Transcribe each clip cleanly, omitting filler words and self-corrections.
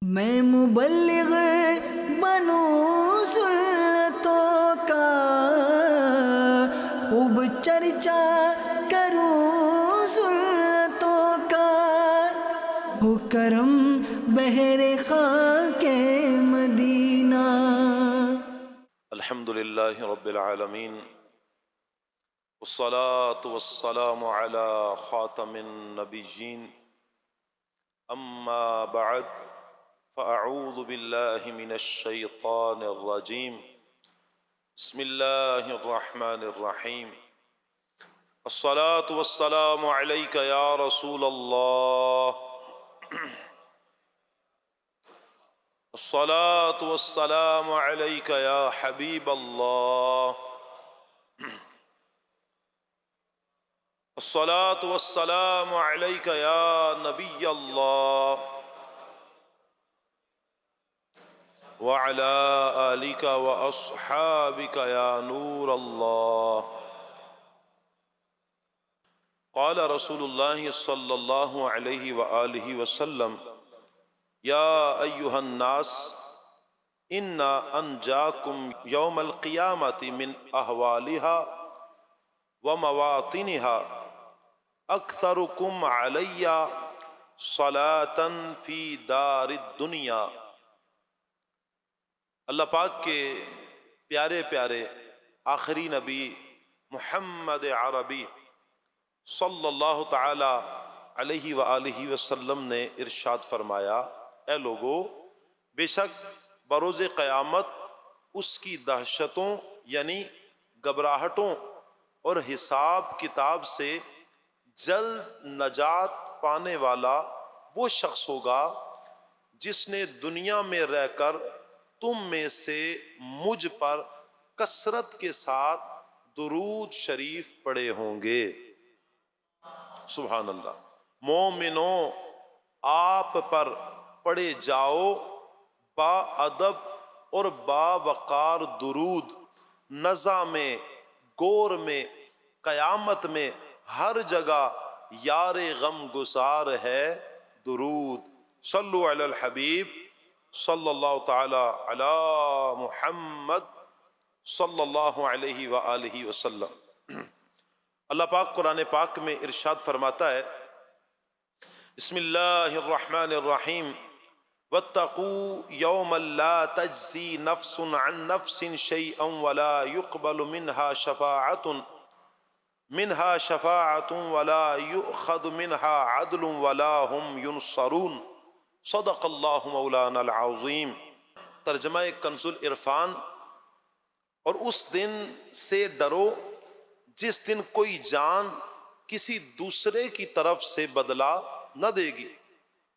میں مبلغ بنوں سنتوں کا، خوب چرچا کروں سنتوں کا، ہو کرم بہر خاک مدینہ۔ الحمد للہ رب العالمین، والصلاة والسلام على خاتم النبیین، اما بعد فاعوذ باللہ من الشیطان الرجیم، بسم اللہ الرحمن الرحیم۔ الصلاة والسلام علیک یا رسول اللہ، الصلاة والسلام علیک یا حبیب اللہ، الصلاة والسلام علیک یا نبی اللہ، وعلى آلک واصحابک یا نور اللہ۔ قال رسول اللہ صلی اللہ علیہ وآلہ وسلم، یا ایہا الناس انا انجاکم یوم القیامۃ من احوالها ومواطنها اکثرکم علی صلاة فی دار الدنیا۔ اللہ پاک کے پیارے پیارے آخری نبی محمد عربی صلی اللہ تعالی علیہ وآلہ وسلم نے ارشاد فرمایا، اے لوگو، بے شک بروز قیامت اس کی دہشتوں یعنی گھبراہٹوں اور حساب کتاب سے جلد نجات پانے والا وہ شخص ہوگا جس نے دنیا میں رہ کر تم میں سے مجھ پر کثرت کے ساتھ درود شریف پڑھے ہوں گے۔ سبحان اللہ۔ مومنوں، آپ پر پڑھے جاؤ با ادب اور با وقار درود، نزا میں، گور میں، قیامت میں، ہر جگہ یار غم گسار ہے درود۔ صلو علی الحبیب صلی اللہ تعالی علی محمد صلی اللہ علیہ وآلہ وسلم۔ اللہ پاک قرآن پاک میں ارشاد فرماتا ہے، بسم اللہ الرحمن الرحیم، واتقوا یوما لا تجزی نفس عن نفس شیئا ولا يقبل منها شفاعة ولا يؤخذ منها عدل ولا هم ينصرون۔ صدق اللہ مولانا العظیم۔ ترجمہ کنز العرفان۔ اور اس دن سے ڈرو جس دن کوئی جان کسی دوسرے کی طرف سے بدلہ نہ دے گی،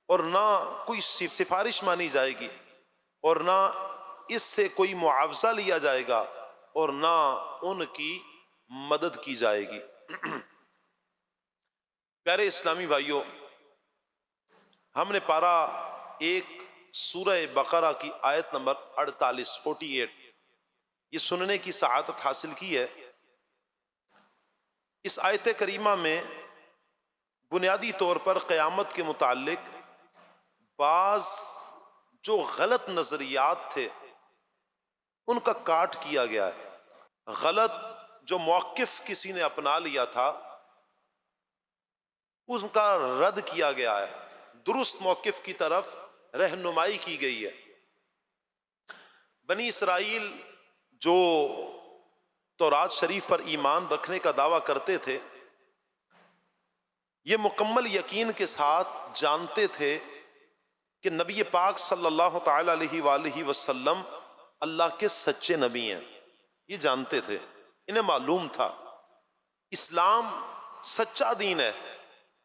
اور نہ کوئی سفارش مانی جائے گی، اور نہ اس سے کوئی معاوضہ لیا جائے گا، اور نہ ان کی مدد کی جائے گی۔ پیارے اسلامی بھائیوں، ہم نے پارہ ایک سورہ بقرہ کی آیت نمبر 48 یہ سننے کی سعادت حاصل کی ہے۔ اس آیت کریمہ میں بنیادی طور پر قیامت کے متعلق بعض جو غلط نظریات تھے ان کا کاٹ کیا گیا ہے۔ غلط جو موقف کسی نے اپنا لیا تھا ان کا رد کیا گیا ہے، درست موقف کی طرف رہنمائی کی گئی ہے۔ بنی اسرائیل جو تورات شریف پر ایمان رکھنے کا دعویٰ کرتے تھے، یہ مکمل یقین کے ساتھ جانتے تھے کہ نبی پاک صلی اللہ تعالی علیہ وآلہ وسلم اللہ کے سچے نبی ہیں، یہ جانتے تھے، انہیں معلوم تھا اسلام سچا دین ہے۔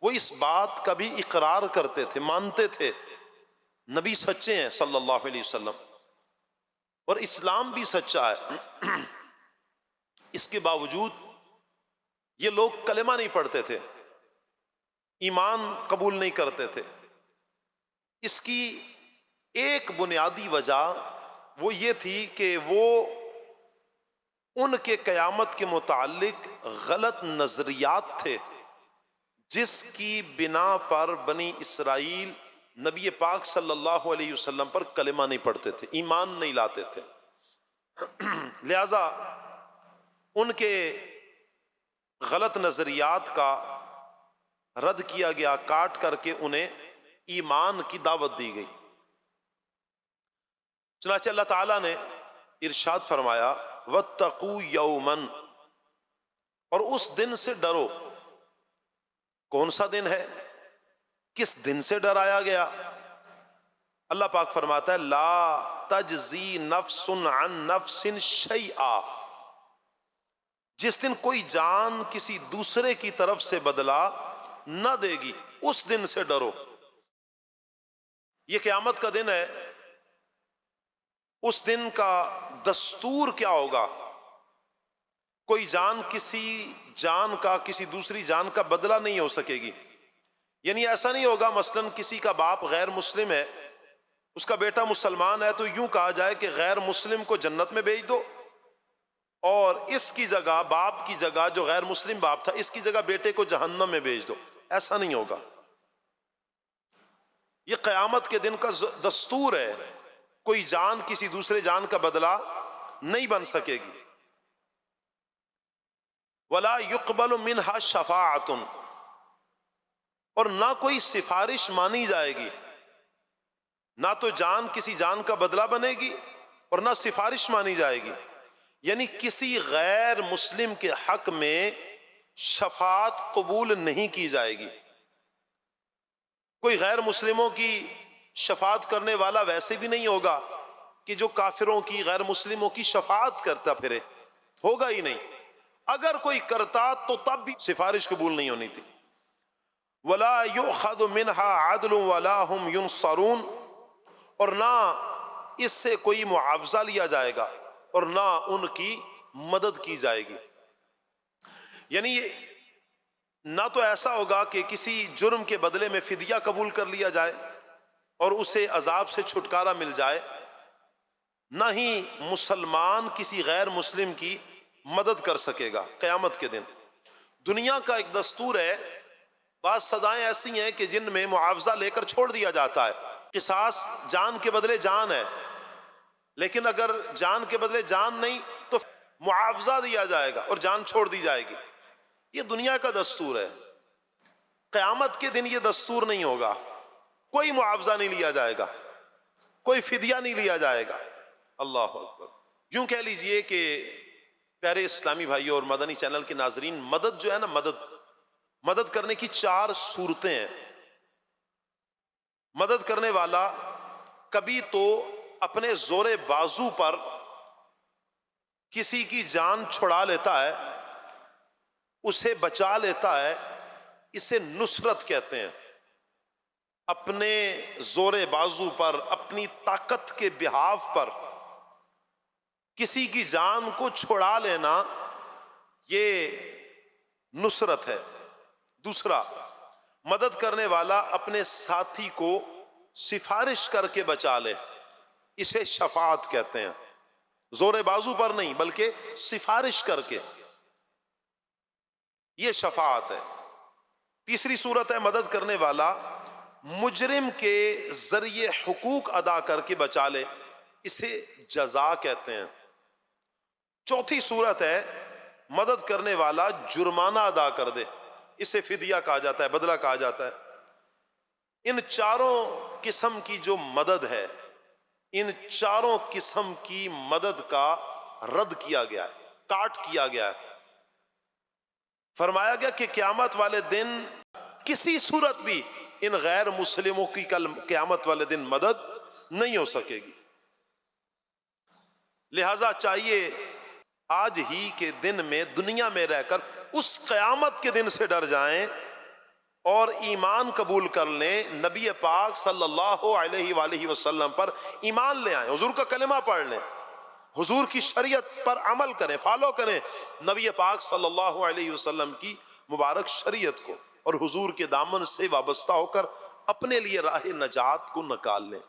وہ اس بات کا بھی اقرار کرتے تھے، مانتے تھے نبی سچے ہیں صلی اللہ علیہ وسلم، اور اسلام بھی سچا ہے۔ اس کے باوجود یہ لوگ کلمہ نہیں پڑھتے تھے، ایمان قبول نہیں کرتے تھے۔ اس کی ایک بنیادی وجہ وہ یہ تھی کہ وہ ان کے قیامت کے متعلق غلط نظریات تھے جس کی بنا پر بنی اسرائیل نبی پاک صلی اللہ علیہ وسلم پر کلمہ نہیں پڑھتے تھے، ایمان نہیں لاتے تھے، لہذا ان کے غلط نظریات کا رد کیا گیا، کاٹ کر کے انہیں ایمان کی دعوت دی گئی۔ چنانچہ اللہ تعالیٰ نے ارشاد فرمایا وَاتَّقُوا يَوْمًا، اور اس دن سے ڈرو۔ کون سا دن ہے؟ کس دن سے ڈرایا گیا؟ اللہ پاک فرماتا ہے لا تجزی نفس عن نفس شیئا، جس دن کوئی جان کسی دوسرے کی طرف سے بدلہ نہ دے گی، اس دن سے ڈرو۔ یہ قیامت کا دن ہے، اس دن کا دستور کیا ہوگا؟ کوئی جان کسی جان کا، کسی دوسری جان کا بدلہ نہیں ہو سکے گی۔ یعنی ایسا نہیں ہوگا مثلا کسی کا باپ غیر مسلم ہے، اس کا بیٹا مسلمان ہے، تو یوں کہا جائے کہ غیر مسلم کو جنت میں بھیج دو اور اس کی جگہ، باپ کی جگہ جو غیر مسلم باپ تھا، اس کی جگہ بیٹے کو جہنم میں بھیج دو۔ ایسا نہیں ہوگا۔ یہ قیامت کے دن کا دستور ہے، کوئی جان کسی دوسرے جان کا بدلہ نہیں بن سکے گی۔ وَلَا يُقْبَلُ مِنْهَا شَفَاعَةٌ، اور نہ کوئی سفارش مانی جائے گی، نہ تو جان کسی جان کا بدلہ بنے گی اور نہ سفارش مانی جائے گی۔ یعنی کسی غیر مسلم کے حق میں شفاعت قبول نہیں کی جائے گی۔ کوئی غیر مسلموں کی شفاعت کرنے والا ویسے بھی نہیں ہوگا کہ جو کافروں کی، غیر مسلموں کی شفاعت کرتا پھرے، ہوگا ہی نہیں۔ اگر کوئی کرتا تو تب بھی سفارش قبول نہیں ہونی تھی۔ وَلَا يُؤْخَذُ مِنْهَا عَدْلٌ وَلَا هُمْ يُنصَرُونَ، اور نہ اس سے کوئی معاوضہ لیا جائے گا اور نہ ان کی مدد کی جائے گی۔ یعنی نہ تو ایسا ہوگا کہ کسی جرم کے بدلے میں فدیہ قبول کر لیا جائے اور اسے عذاب سے چھٹکارا مل جائے، نہ ہی مسلمان کسی غیر مسلم کی مدد کر سکے گا قیامت کے دن۔ دنیا کا ایک دستور ہے، بعض سزائیں ایسی ہیں کہ جن میں معاوضہ لے کر چھوڑ دیا جاتا ہے۔ قصاص جان کے بدلے جان ہے، لیکن اگر جان کے بدلے جان نہیں تو معاوضہ دیا جائے گا اور جان چھوڑ دی جائے گی۔ یہ دنیا کا دستور ہے۔ قیامت کے دن یہ دستور نہیں ہوگا، کوئی معاوضہ نہیں لیا جائے گا، کوئی فدیہ نہیں لیا جائے گا۔ اللہ اکبر۔ یوں کہہ لیجئے کہ پیارے اسلامی بھائیوں اور مدنی چینل کے ناظرین، مدد جو ہے نا، مدد کرنے کی 4 صورتیں ہیں۔ مدد کرنے والا کبھی تو اپنے زور بازو پر کسی کی جان چھڑا لیتا ہے، اسے بچا لیتا ہے، اسے نصرت کہتے ہیں۔ اپنے زور بازو پر، اپنی طاقت کے بحاف پر کسی کی جان کو چھڑا لینا، یہ نصرت ہے۔ دوسرا، مدد کرنے والا اپنے ساتھی کو سفارش کر کے بچا لے، اسے شفاعت کہتے ہیں۔ زور بازو پر نہیں بلکہ سفارش کر کے، یہ شفاعت ہے۔ تیسری صورت ہے مدد کرنے والا مجرم کے ذریعے حقوق ادا کر کے بچا لے، اسے جزا کہتے ہیں۔ چوتھی صورت ہے مدد کرنے والا جرمانہ ادا کر دے، اسے فدیہ کہا جاتا ہے، بدلہ کہا جاتا ہے۔ ان 4 قسم کی جو مدد ہے، ان 4 قسم کی مدد کا رد کیا گیا ہے، کاٹ کیا گیا ہے۔ فرمایا گیا کہ قیامت والے دن کسی صورت بھی ان غیر مسلموں کی قیامت والے دن مدد نہیں ہو سکے گی۔ لہذا چاہیے آج ہی کے دن میں دنیا میں رہ کر اس قیامت کے دن سے ڈر جائیں اور ایمان قبول کر لیں، نبی پاک صلی اللہ علیہ وآلہ وسلم پر ایمان لے آئیں، حضور کا کلمہ پڑھ لیں، حضور کی شریعت پر عمل کریں، فالو کریں نبی پاک صلی اللہ علیہ وسلم کی مبارک شریعت کو، اور حضور کے دامن سے وابستہ ہو کر اپنے لیے راہ نجات کو نکال لیں۔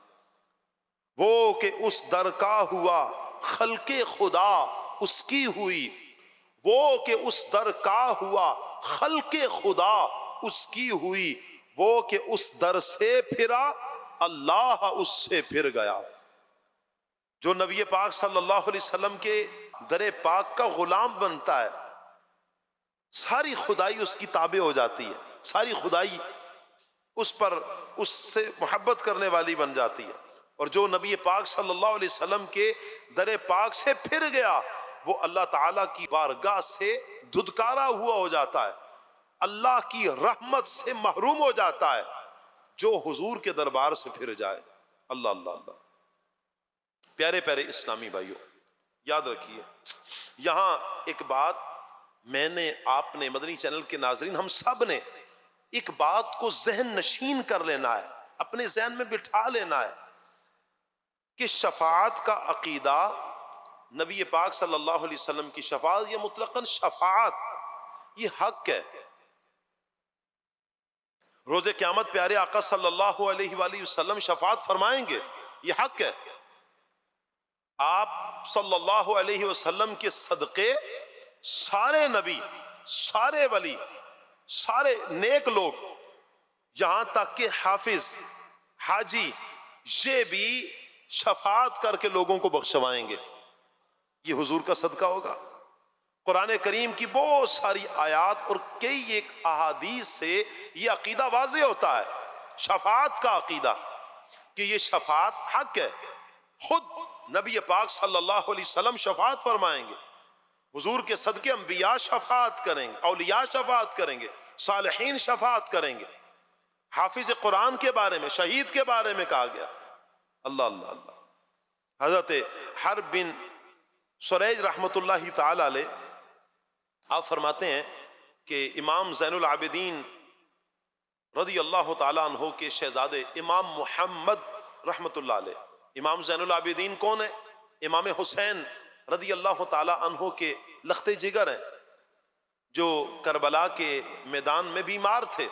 وہ کہ اس در کا ہوا خلق خدا اس کی ہوئی، وہ کہ اس در کا ہوا خلق خدا اس کی ہوئی، وہ کہ اس در سے پھرا اللہ اس سے پھر گیا۔ جو نبی پاک صلی اللہ علیہ وسلم کے در پاک کا غلام بنتا ہے، ساری خدائی اس کی تابع ہو جاتی ہے، ساری خدائی اس پر اس سے محبت کرنے والی بن جاتی ہے۔ اور جو نبی پاک صلی اللہ علیہ وسلم کے در پاک سے پھر گیا، وہ اللہ تعالیٰ کی بارگاہ سے دھتکارا ہوا ہو جاتا ہے، اللہ کی رحمت سے محروم ہو جاتا ہے۔ جو حضور کے دربار سے پھر جائے، اللہ اللہ اللہ۔ پیارے پیارے اسلامی بھائیوں، یاد رکھیے، یہاں ایک بات میں نے، آپ نے، مدنی چینل کے ناظرین، ہم سب نے ایک بات کو ذہن نشین کر لینا ہے، اپنے ذہن میں بٹھا لینا ہے کہ شفاعت کا عقیدہ، نبی پاک صلی اللہ علیہ وسلم کی شفاعت، یہ مطلقاً شفاعت، یہ حق ہے۔ روز قیامت پیارے آقا صلی اللہ علیہ وآلہ وسلم شفاعت فرمائیں گے، یہ حق ہے۔ آپ صلی اللہ علیہ وسلم کے صدقے سارے نبی، سارے ولی، سارے نیک لوگ، یہاں تک کہ حافظ، حاجی، یہ بھی شفاعت کر کے لوگوں کو بخشوائیں گے۔ یہ حضور کا صدقہ ہوگا۔ قرآن کریم کی بہت ساری آیات اور کئی ایک احادیث سے یہ عقیدہ واضح ہوتا ہے، شفاعت کا عقیدہ، کہ یہ شفاعت حق ہے۔ خود نبی پاک صلی اللہ علیہ وسلم شفاعت فرمائیں گے، حضور کے صدقے انبیاء شفاعت کریں گے، اولیاء شفاعت کریں گے، صالحین شفاعت کریں گے۔ حافظ قرآن کے بارے میں، شہید کے بارے میں کہا گیا، اللہ اللہ اللہ۔ حضرت حرب بن سریج رحمت اللہ تعالی علیہ، آپ فرماتے ہیں کہ امام زین العابدین رضی اللہ تعالیٰ عنہ کے شہزادے امام محمد رحمت اللہ علیہ، امام زین العابدین کون ہے؟ امام حسین رضی اللہ تعالیٰ عنہ کے لخت جگر ہیں، جو کربلا کے میدان میں بیمار تھے،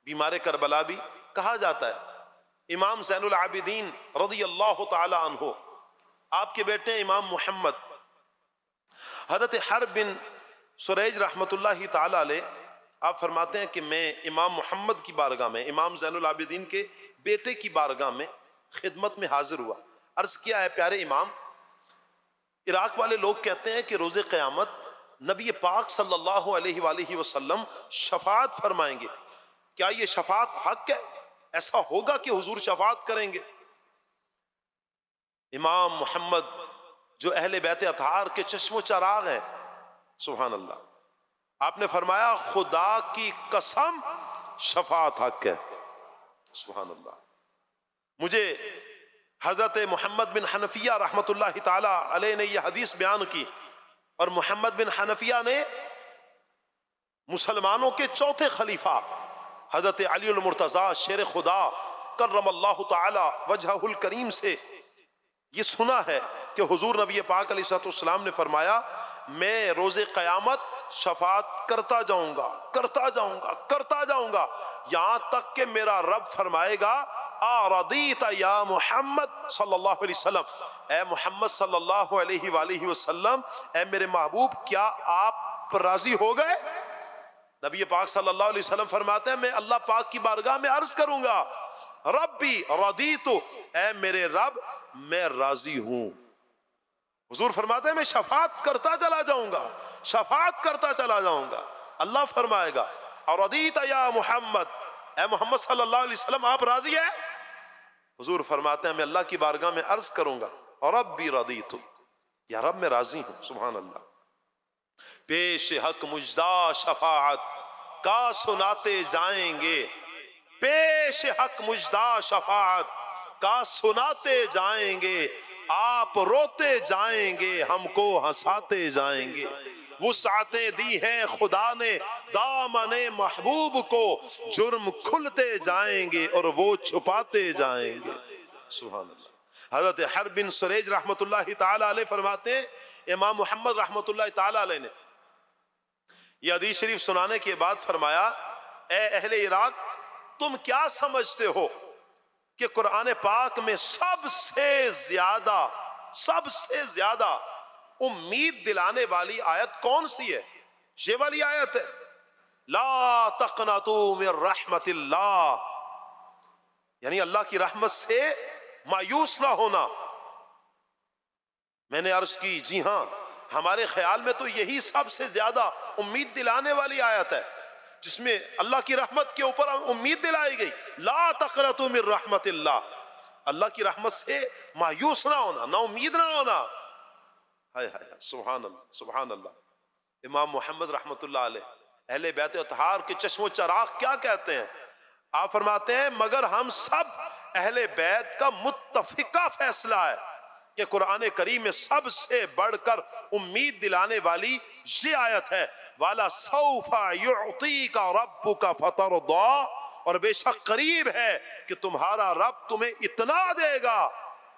بیمار کربلا بھی کہا جاتا ہے۔ امام زین العابدین رضی اللہ تعالیٰ عنہ، آپ کے بیٹے امام محمد، حضرت حرب بن سریج رحمت اللہ تعالیٰ علیہ، آپ فرماتے ہیں کہ میں امام محمد کی بارگاہ میں، امام زین العابدین کے بیٹے کی بارگاہ میں خدمت میں حاضر ہوا۔ عرض کیا ہے پیارے امام، عراق والے لوگ کہتے ہیں کہ روز قیامت نبی پاک صلی اللہ علیہ وآلہ وسلم شفاعت فرمائیں گے، کیا یہ شفاعت حق ہے؟ ایسا ہوگا کہ حضور شفاعت کریں گے؟ امام محمد جو اہل بیت اطہار کے چشم و چراغ ہیں، سبحان اللہ، آپ نے فرمایا خدا کی قسم شفاعت حق ہے، سبحان اللہ۔ مجھے حضرت محمد بن حنفیہ رحمت اللہ تعالی علیہ نے یہ حدیث بیان کی، اور محمد بن حنفیہ نے مسلمانوں کے چوتھے خلیفہ حضرت علی المرتضیٰ شیر خدا کرم اللہ تعالی وجہہ الکریم سے یہ سنا ہے کہ حضور نبی پاک علیہ السلام نے فرمایا، میں روز قیامت شفاعت کرتا جاؤں گا، کرتا جاؤں گا، کرتا جاؤں گا، یہاں تک کہ میرا رب فرمائے گا، آرضیت یا محمد صلی اللہ علیہ وسلم، اے محمد صلی اللہ علیہ وآلہ وسلم، اے میرے محبوب، کیا آپ راضی ہو گئے؟ نبی پاک صلی اللہ علیہ وسلم فرماتے ہیں، میں اللہ پاک کی بارگاہ میں عرض کروں گا، ربی رضیت، اے میرے رب میں راضی ہوں۔ حضور فرماتے ہیں میں شفاعت کرتا چلا جاؤں گا، شفاعت کرتا چلا جاؤں گا۔ اللہ فرمائے گا، رضیت یا محمد، اے محمد صلی اللہ علیہ وسلم آپ راضی ہیں؟ حضور فرماتے ہیں میں اللہ کی بارگاہ میں عرض کروں گا، ربی رضیت، یا رب میں راضی ہوں، سبحان اللہ۔ پیش حق مجدہ شفاعت کا سناتے جائیں گے، پیش حق مجدہ شفاعت کا سناتے جائیں گے، آپ روتے جائیں گے، ہم کو ہنساتے جائیں گے۔ وسعتیں دی ہیں خدا نے دامن محبوب کو، جرم کھلتے جائیں گے اور وہ چھپاتے جائیں گے، سبحان اللہ۔ حضرت حرب بن سریج رحمت اللہ تعالی علیہ فرماتے ہیں، امام محمد رحمت اللہ تعالی علیہ نے یہ حدیث شریف سنانے کے بعد فرمایا، اے اہل عراق، تم کیا سمجھتے ہو کہ قرآن پاک میں سب سے زیادہ امید دلانے والی آیت کون سی ہے؟ یہ والی آیت ہے، لا تقنطوا من رحمت اللہ، یعنی اللہ کی رحمت سے مایوس نہ ہونا. میں نے عرض کی جی ہاں، ہمارے خیال میں تو یہی سب سے زیادہ امید دلانے والی آیت ہے، جس میں اللہ کی رحمت کے اوپر امید دلائی گئی. لا تقنطوا من رحمت اللہ، اللہ کی رحمت سے مایوس نہ ہونا، نا امید نہ ہونا. ہائے ہائے سبحان اللہ سبحان اللہ. امام محمد رحمت اللہ علیہ اہل بیت اطہار کے چشم و چراغ کیا کہتے ہیں؟ آپ فرماتے ہیں مگر ہم سب اہل بیت کا متفقہ فیصلہ ہے کہ قرآن کریم میں سب سے بڑھ کر امید دلانے والی یہ آیت ہے، وَلَا سَوْفَ يُعْطِيكَ رَبُّكَ فَتَرْضَىٰ، اور بے شک قریب ہے کہ تمہارا رب تمہیں اتنا دے گا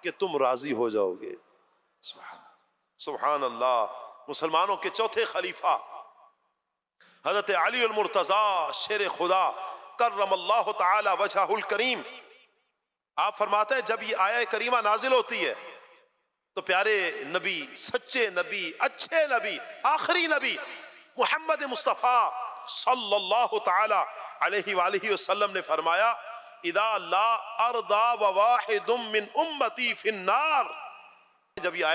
کہ تم راضی ہو جاؤ گے. سبحان اللہ. مسلمانوں کے چوتھے خلیفہ حضرت علی المرتضیٰ شیر خدا کرم اللہ تعالی وجہہ الکریم، آپ فرماتے ہیں جب یہ آیہ کریمہ نازل ہوتی ہے تو پیارے نبی، سچے نبی، اچھے نبی، آخری نبی محمد مصطفیٰ صلی اللہ تعالی علیہ وآلہ وسلم نے فرمایا اذا لا ارضا وواحد من امتی فی النار. جب یہ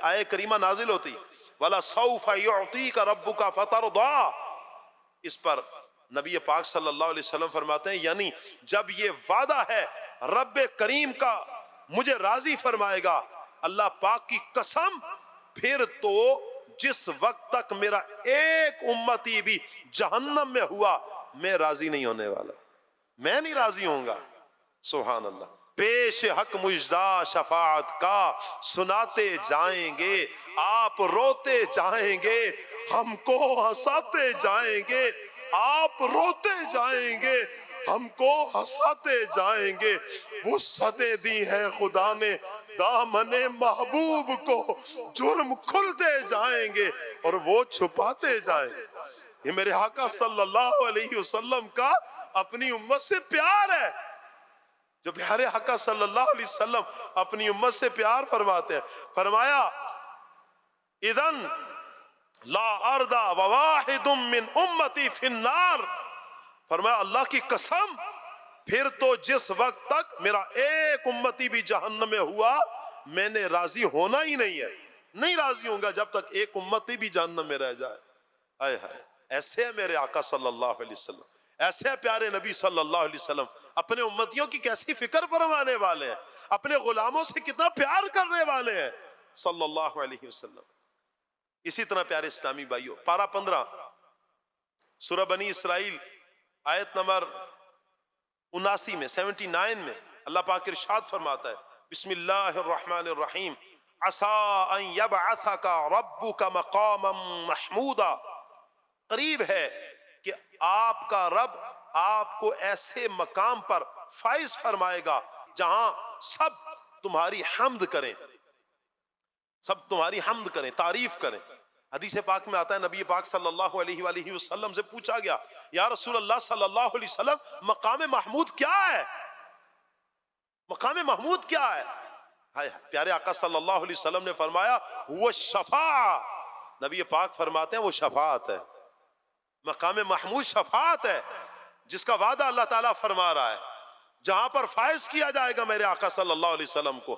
آیہ کریمہ نازل ہوتی وَلَا سَوْفَ يُعْطِيكَ رَبُّكَ فَتَرْضَىٰ، اس پر نبی پاک صلی اللہ علیہ وسلم فرماتے ہیں یعنی جب یہ وعدہ ہے رب کریم کا مجھے راضی فرمائے گا، اللہ پاک کی قسم، پھر تو جس وقت تک میرا ایک امتی بھی جہنم میں ہوا میں راضی نہیں ہونے والا، میں نہیں راضی ہوں گا. سبحان اللہ. پیش حق مجدہ شفاعت کا سناتے جائیں گے، آپ روتے جائیں گے، ہم کو ہنساتے جائیں گے، آپ روتے جائیں گے، ہم کو ہنساتے جائیں گے. وسعتیں دی ہیں خدا نے دامن محبوب کو، جرم کھلتے جائیں گے اور وہ چھپاتے جائیں گے. یہ میرے آقا صلی اللہ علیہ وسلم کا اپنی امت سے پیار ہے. جو پیارے آقا صلی اللہ علیہ وسلم اپنی امت سے پیار فرماتے ہیں. فرمایا اذن لا ارضا وواحد من امتی فی النار، فرمایا اللہ کی قسم پھر تو جس وقت تک میرا ایک امتی بھی جہنم میں ہوا میں نے راضی ہونا ہی نہیں ہے، نہیں راضی ہوں گا جب تک ایک امتی بھی جہنم میں رہ جائے. ہائے ہائے، ایسے ہے میرے آقا صلی اللہ علیہ وسلم، ایسے ہے پیارے نبی صلی اللہ علیہ وسلم، اپنے امتیوں کی کیسی فکر فرمانے والے ہیں، اپنے غلاموں سے کتنا پیار کرنے والے ہیں صلی اللہ علیہ وسلم. اسی طرح پیارے اسلامی بھائیوں، پارہ 15 سورہ بنی اسرائیل آیت نمبر 79 میں 79 میں اللہ پاک ارشاد فرماتا ہے بسم اللہ الرحمن الرحیم عسیٰ ان یبعثک ربک مقاما محمودا، قریب ہے کہ آپ کا رب آپ کو ایسے مقام پر فائز فرمائے گا جہاں سب تمہاری حمد کریں، سب تمہاری حمد کریں، تعریف کریں. حدیث پاک میں آتا ہے نبی پاک صلی اللہ علیہ وآلہ وسلم سے پوچھا گیا یا رسول اللہ صلی اللہ علیہ وسلم مقام محمود کیا ہے؟ مقام محمود کیا ہے؟ پیارے آقا صلی اللہ علیہ وسلم نے فرمایا وہ الشفاعہ، نبی پاک فرماتے ہیں وہ شفاعت ہے. مقام محمود شفاعت ہے جس کا وعدہ اللہ تعالیٰ فرما رہا ہے، جہاں پر فائز کیا جائے گا میرے آقا صلی اللہ علیہ وسلم کو.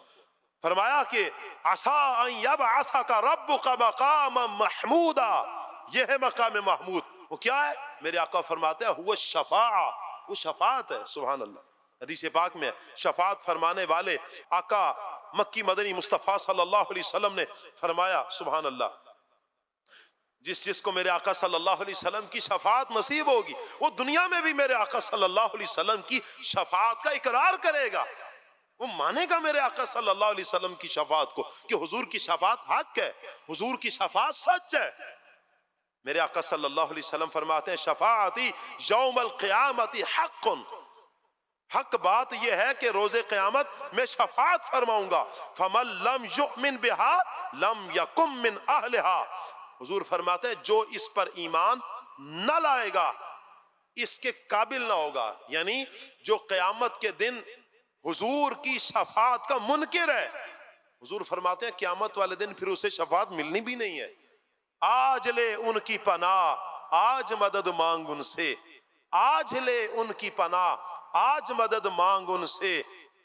فرمایا کہ عسیٰ ان یبعثک ربک مقاما محمودا، یہ ہے مقام محمود. وہ کیا ہے؟ میرے آقا فرماتے ہیں وہ الشفاعہ، وہ شفاعت ہے. سبحان اللہ. حدیث پاک میں شفاعت فرمانے والے آقا مکی مدنی مصطفیٰ صلی اللہ علیہ وسلم نے فرمایا سبحان اللہ جس کو میرے آقا صلی اللہ علیہ وسلم کی شفاعت نصیب ہوگی وہ دنیا میں بھی میرے آقا صلی اللہ علیہ وسلم کی شفاعت کا اقرار کرے گا، وہ مانے گا میرے آقا صلی اللہ علیہ وسلم کی شفاعت کو کہ حضور کی شفاعت حق ہے، حضور کی شفاعت سچ ہے. میرے آقا صلی اللہ علیہ وسلم فرماتے ہیں شفاعتی یوم القیامت حق، حق بات یہ ہے کہ روز قیامت میں شفاعت فرماؤں گا. فمن لم یؤمن بها لم یکن من اہلها، حضور فرماتے ہیں جو اس پر ایمان نہ لائے گا اس کے قابل نہ ہوگا. یعنی جو قیامت کے دن حضور کی شفاعت کا منکر ہے، حضور فرماتے ہیں قیامت والے دن پھر اسے شفاعت ملنی بھی نہیں ہے. آج لے ان کی پناہ، آج مدد مانگ ان سے، آج لے ان کی پناہ، آج مدد مانگ ان سے،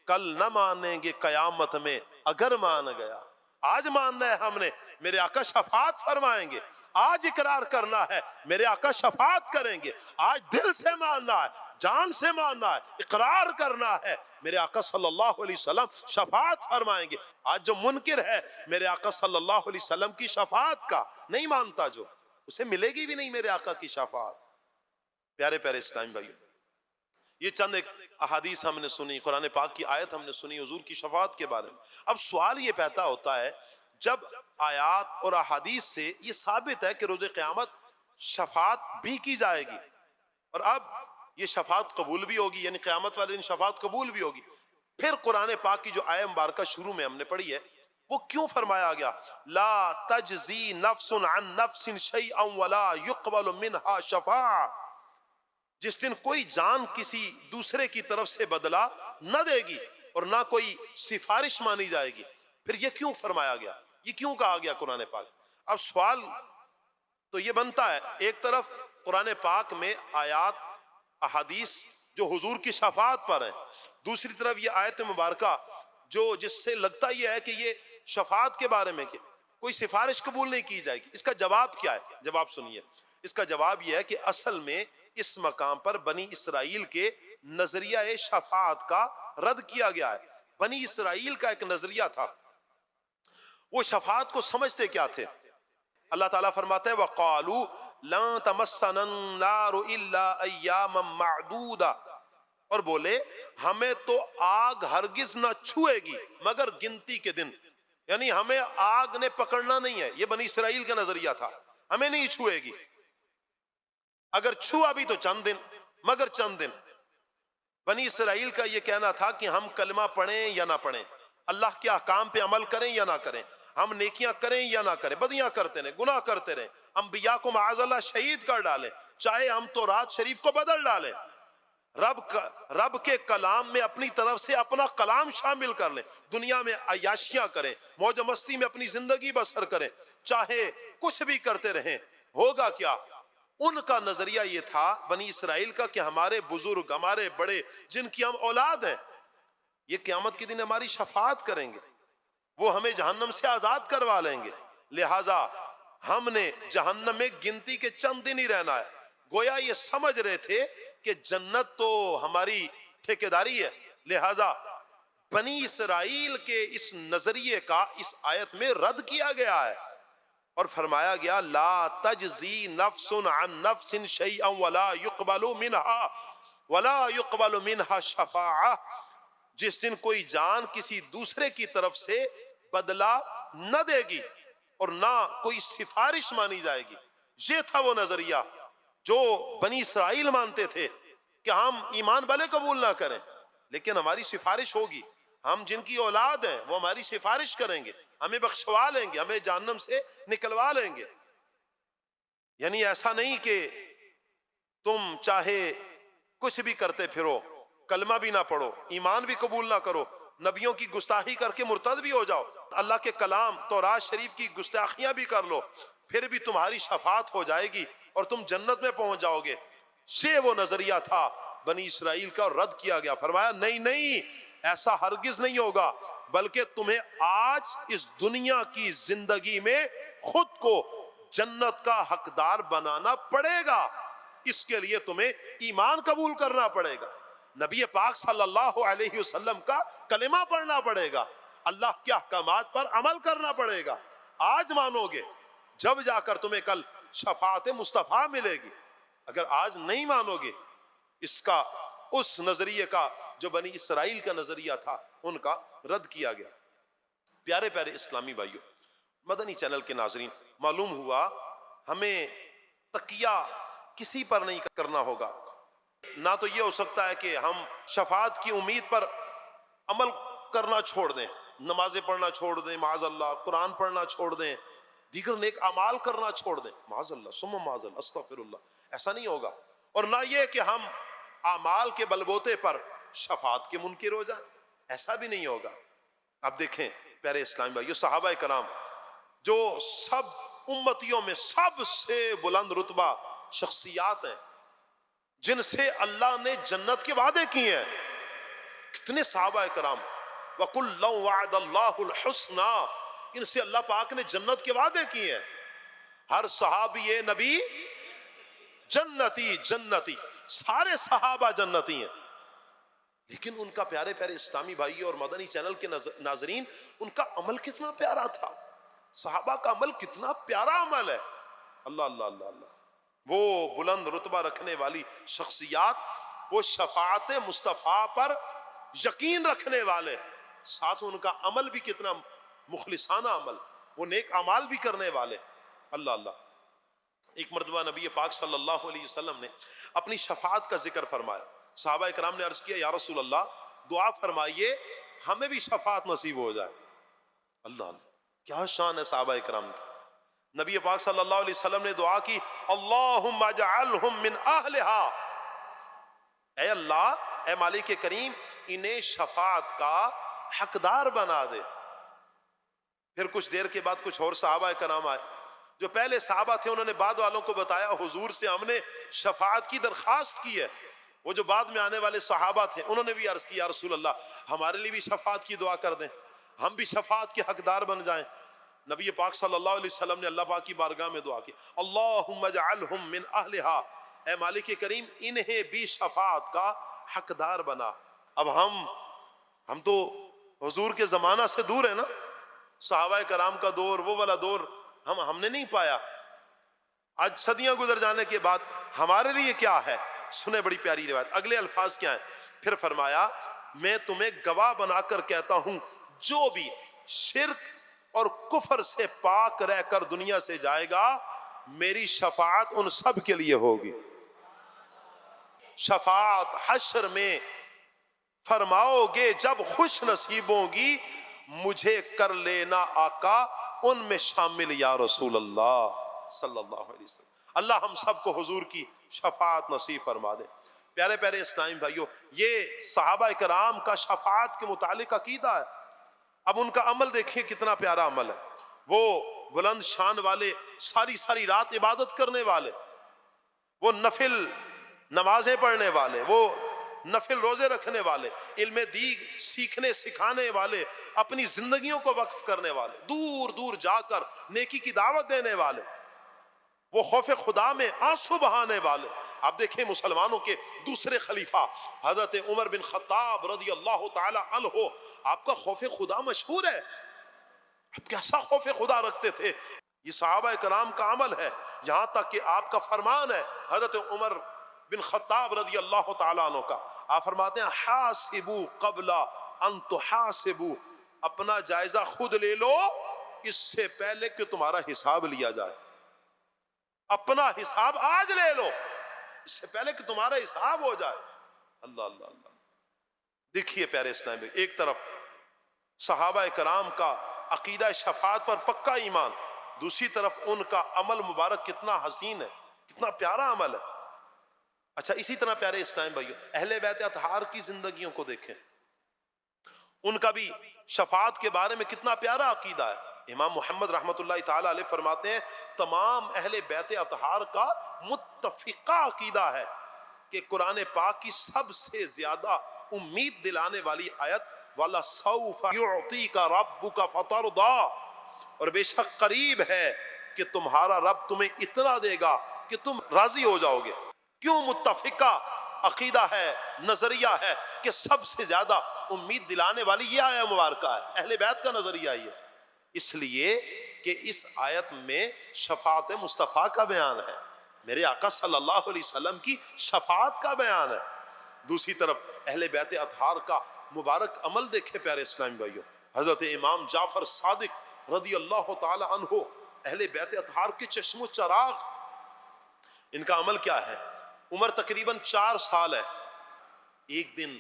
کل نہ مانیں گے قیامت میں اگر مان گیا۔ آج ماننا ہے ہم نے، میرے آقا شفاعت فرمائیں گے۔ آج اقرار کرنا ہے، میرے آقا شفاعت کریں گے۔ آج دل سے ماننا ہے، جان سے ماننا ہے، اقرار کرنا ہے، میرے آقا صلی اللہ علیہ وسلم شفاعت فرمائیں گے۔ آج جو منکر ہے میرے آقا صلی اللہ علیہ وسلم کی شفاعت کا، نہیں مانتا جو، اسے ملے گی بھی نہیں میرے آقا کی شفاعت۔ پیارے پیارے اسلام بھائیو، یہ چند ایک احادیث ہم نے سنی، قرآن پاک کی آیت ہم نے سنی حضور کی شفاعت کے بارے میں۔ اب سوال یہ پیدا ہوتا ہے، جب آیات اور احادیث سے یہ ثابت ہے کہ روز قیامت شفاعت بھی کی جائے گی، اور اب یہ شفاعت قبول بھی ہوگی، یعنی قیامت والے دن شفاعت قبول بھی ہوگی، پھر قرآن پاک کی جو آیہ مبارکہ شروع میں ہم نے پڑھی ہے وہ کیوں فرمایا گیا لا تجزی نفس عن نفس شیئا ولا يقبل منها شفاعہ؟ جس دن کوئی جان کسی دوسرے کی طرف سے بدلہ نہ دے گی اور نہ کوئی سفارش مانی جائے گی، پھر یہ کیوں فرمایا گیا، یہ کیوں کہا گیا قرآن پاک؟ اب سوال تو یہ بنتا ہے، ایک طرف قرآن پاک میں آیات احادیث جو حضور کی شفاعت پر ہیں، دوسری طرف یہ آیت مبارکہ جو جس سے لگتا یہ ہے کہ یہ شفاعت کے بارے میں کہ کوئی سفارش قبول نہیں کی جائے گی۔ اس کا جواب کیا ہے؟ جواب سنیے، اس کا جواب یہ ہے کہ اصل میں اس مقام پر بنی اسرائیل کے نظریہ شفاعت کا رد کیا گیا ہے۔ بنی اسرائیل کا ایک نظریہ تھا، وہ شفاعت کو سمجھتے کیا تھے؟ اللہ تعالیٰ فرماتا ہے وَقَالُوا لَن تَمَسَّنَا النَّارُ إِلَّا أَيَّامًا مَعْدُودًا، اور بولے ہمیں تو آگ ہرگز نہ چھوئے گی مگر گنتی کے دن، یعنی ہمیں آگ نے پکڑنا نہیں ہے۔ یہ بنی اسرائیل کا نظریہ تھا، ہمیں نہیں چھوئے گی، اگر چھوا بھی تو چند دن، مگر چند دن۔ بنی اسرائیل کا یہ کہنا تھا کہ ہم کلمہ پڑھیں یا نہ پڑھیں، اللہ کے احکام پہ عمل کریں یا نہ کریں، ہم نیکیاں کریں یا نہ کریں، بدیاں کرتے رہیں، گناہ کرتے رہیں، انبیاء کو معاذ اللہ شہید کر ڈالیں، چاہے ہم تورات شریف کو بدل ڈالیں، رب کے کلام میں اپنی طرف سے اپنا کلام شامل کر لیں، دنیا میں عیاشیاں کریں، موج مستی میں اپنی زندگی بسر کریں، چاہے کچھ بھی کرتے رہیں، ہوگا کیا؟ ان کا نظریہ یہ تھا بنی اسرائیل کا کہ ہمارے بزرگ، ہمارے بڑے جن کی ہم اولاد ہیں، یہ قیامت کے دن ہماری شفاعت کریں گے، وہ ہمیں جہنم سے آزاد کروا لیں گے، لہٰذا ہم نے جہنم میں گنتی کے چند دن ہی رہنا ہے۔ گویا یہ سمجھ رہے تھے کہ جنت تو ہماری ٹھیکیداری ہے، لہٰذا بنی اسرائیل کے اس نظریے کا اس آیت میں رد کیا گیا ہے، اور فرمایا گیا لا تجزی نفس عن نفس شیئا ولا يقبل منها شفاعہ، جس دن کوئی جان کسی دوسرے کی طرف سے بدلہ نہ دے گی اور نہ کوئی سفارش مانی جائے گی۔ یہ تھا وہ نظریہ جو بنی اسرائیل مانتے تھے کہ ہم ایمان بھلے قبول نہ کریں لیکن ہماری سفارش ہوگی، ہم جن کی اولاد ہیں وہ ہماری سفارش کریں گے، ہمیں بخشوا لیں گے، ہمیں جہنم سے نکلوا لیں گے۔ یعنی ایسا نہیں کہ تم چاہے کچھ بھی کرتے پھرو، کلمہ بھی نہ پڑھو، ایمان بھی قبول نہ کرو، نبیوں کی گستاخی کر کے مرتد بھی ہو جاؤ، اللہ کے کلام تورات شریف کی گستاخیاں بھی کر لو، پھر بھی تمہاری شفاعت ہو جائے گی اور تم جنت میں پہنچ جاؤ گے۔ یہ وہ نظریہ تھا بنی اسرائیل کا، رد کیا گیا، فرمایا نہیں نہیں، ایسا ہرگز نہیں ہوگا، بلکہ تمہیں آج اس دنیا کی زندگی میں خود کو جنت کا حقدار بنانا پڑے گا، اس کے لیے تمہیں ایمان قبول کرنا پڑے گا، نبی پاک صلی اللہ علیہ وسلم کا کلمہ پڑھنا پڑے گا، اللہ کے احکامات پر عمل کرنا پڑے گا۔ آج مانو گے جب جا کر تمہیں کل شفاعت مصطفیٰ ملے گی، اگر آج نہیں مانو گے اس نظریے کا جو بنی اسرائیل کا نظریہ تھا ان کا رد کیا گیا۔ پیارے پیارے اسلامی بھائیوں، مدنی چینل کے ناظرین، معلوم ہوا ہمیں تقیہ کسی پر نہیں کرنا ہوگا، نہ تو یہ ہو سکتا ہے کہ ہم شفاعت کی امید پر عمل کرنا چھوڑ دیں، نمازیں پڑھنا چھوڑ دیں معاذ اللہ، قرآن پڑھنا چھوڑ دیں، دیگر نیک اعمال کرنا چھوڑ دیں معاذ اللہ ثم معاذ اللہ استغفر اللہ، ایسا نہیں ہوگا، اور نہ یہ کہ ہم اعمال کے بلبوتے پر شفاعت کے منکر ہو جائیں، ایسا بھی نہیں ہوگا۔ اب دیکھیں پیارے اسلام بھائیو، صحابہ کرام جو سب امتیوں میں سب سے بلند رتبہ شخصیات ہیں، جن سے اللہ نے جنت کے وعدے کیے ہیں. کتنے صحابہ کرام. وَقُلًّا وَعَدَ اللَّهُ الْحُسْنَى، ان سے اللہ پاک نے جنت کے وعدے کیے ہیں. ہر صحابی نبی جنتی جنتی، سارے صحابہ جنتی ہیں. لیکن ان کا پیارے پیارے اسلامی بھائی اور مدنی چینل کے ناظرین، ان کا عمل کتنا پیارا تھا. صحابہ کا عمل کتنا پیارا عمل ہے. اللہ اللہ اللہ اللہ. وہ بلند رتبہ رکھنے والی شخصیات، وہ شفاعت مصطفیٰ پر یقین رکھنے والے، ساتھ ان کا عمل بھی کتنا مخلصانہ عمل، وہ نیک اعمال بھی کرنے والے. اللہ اللہ. ایک مرتبہ نبی پاک صلی اللہ علیہ وسلم نے اپنی شفاعت کا ذکر فرمایا. صحابہ کرام نے عرض کیا یا رسول اللہ دعا فرمائیے ہمیں بھی شفاعت نصیب ہو جائے. اللہ اللہ، کیا شان ہے صحابہ کرام کی. نبی پاک صلی اللہ علیہ وسلم نے دعا کی اللہم اجعلہم من اہلہا، اے اللہ، اے مالک کریم، انہیں شفاعت کا حقدار بنا دے. پھر کچھ دیر کے بعد کچھ اور صحابہ کرام آئے. جو پہلے صحابہ تھے انہوں نے بعد والوں کو بتایا حضور سے ہم نے شفاعت کی درخواست کی ہے. وہ جو بعد میں آنے والے صحابہ تھے انہوں نے بھی عرض کیا یا رسول اللہ ہمارے لیے بھی شفاعت کی دعا کر دیں، ہم بھی شفاعت کے حقدار بن جائیں. نبی پاک صلی اللہ علیہ وسلم نے اللہ پاک کی بارگاہ میں دعا کی اللہم اجعلہم من اہلہا، اے مالک کریم انہیں بھی شفاعت کا حقدار بنا. اب ہم تو حضور کے زمانہ سے دور ہیں نا. صحابہ کرام کا دور، وہ والا دور ہم نے نہیں پایا. آج صدیاں گزر جانے کے بعد ہمارے لیے کیا ہے. سنیں بڑی پیاری روایت، اگلے الفاظ کیا ہیں. پھر فرمایا میں تمہیں گواہ بنا کر کہتا ہوں جو بھی شرک اور کفر سے پاک رہ کر دنیا سے جائے گا میری شفاعت ان سب کے لیے ہوگی. شفاعت حشر میں فرماؤ گے جب خوش نصیبوں گی مجھے کر لینا آقا ان میں شامل یا رسول اللہ صلی اللہ علیہ وسلم. اللہ ہم سب کو حضور کی شفاعت نصیب فرما دے. پیارے پیارے اسلامی بھائیوں، یہ صحابہ کرام کا شفاعت کے متعلق عقیدہ ہے. اب ان کا عمل دیکھیں کتنا پیارا عمل ہے. وہ بلند شان والے، ساری رات عبادت کرنے والے، وہ نفل نمازیں پڑھنے والے، وہ نفل روزے رکھنے والے، علم دین سیکھنے سکھانے والے، اپنی زندگیوں کو وقف کرنے والے، دور دور جا کر نیکی کی دعوت دینے والے، وہ خوف خدا میں آنسو بہانے والے. آپ دیکھیں مسلمانوں کے دوسرے خلیفہ حضرت عمر بن خطاب رضی اللہ تعالی عنہ، آپ کا خوف خدا مشہور ہے. آپ کیسا خوف خدا رکھتے تھے. یہ صحابہ کرام کا عمل ہے. یہاں تک کہ آپ کا فرمان ہے حضرت عمر بن خطاب رضی اللہ تعالیٰ عنہ کا، آپ فرماتے ہیں حاسبو قبل ان تحاسبو، اپنا جائزہ خود لے لو اس سے پہلے کہ تمہارا حساب لیا جائے. اپنا حساب آج لے لو اس سے پہلے کہ تمہارا حساب ہو جائے. اللہ اللہ اللہ. دیکھیے پیارے اسلام میں، ایک طرف صحابہ کرام کا عقیدہ شفاعت پر پکا ایمان، دوسری طرف ان کا عمل مبارک کتنا حسین ہے، کتنا پیارا عمل ہے. اچھا اسی طرح پیارے اسلام بھائیو، اہل بیت اطہار کی زندگیوں کو دیکھیں، ان کا بھی شفاعت کے بارے میں کتنا پیارا عقیدہ ہے. امام محمد رحمت اللہ تعالی علیہ فرماتے ہیں تمام اہل بیت اطہار کا متفقہ عقیدہ ہے کہ قرآن پاک کی سب سے زیادہ امید دلانے والی آیت وَلَسَوْفَ يُعْطِيكَ رَبُّكَ فَتَرْضَىٰ، اور بے شک قریب ہے کہ تمہارا رب تمہیں اتنا دے گا کہ تم راضی ہو جاؤ گے. کیوں متفقہ عقیدہ ہے، نظریہ ہے کہ سب سے زیادہ امید دلانے والی یہ آیت مبارکہ ہے، اہل بیت کا نظریہ یہ، اس لیے کہ اس آیت میں شفاعت مصطفیٰ کا بیان ہے، میرے آقا صلی اللہ علیہ وسلم کی شفاعت کا بیان ہے. دوسری طرف اہل بیت اطہار کا مبارک عمل دیکھیں پیارے اسلامی بھائیوں. حضرت امام جعفر صادق رضی اللہ تعالی عنہ اہل بیت اطہار کے چشم و چراغ، ان کا عمل کیا ہے. عمر تقریباً 4 سال ہے. ایک دن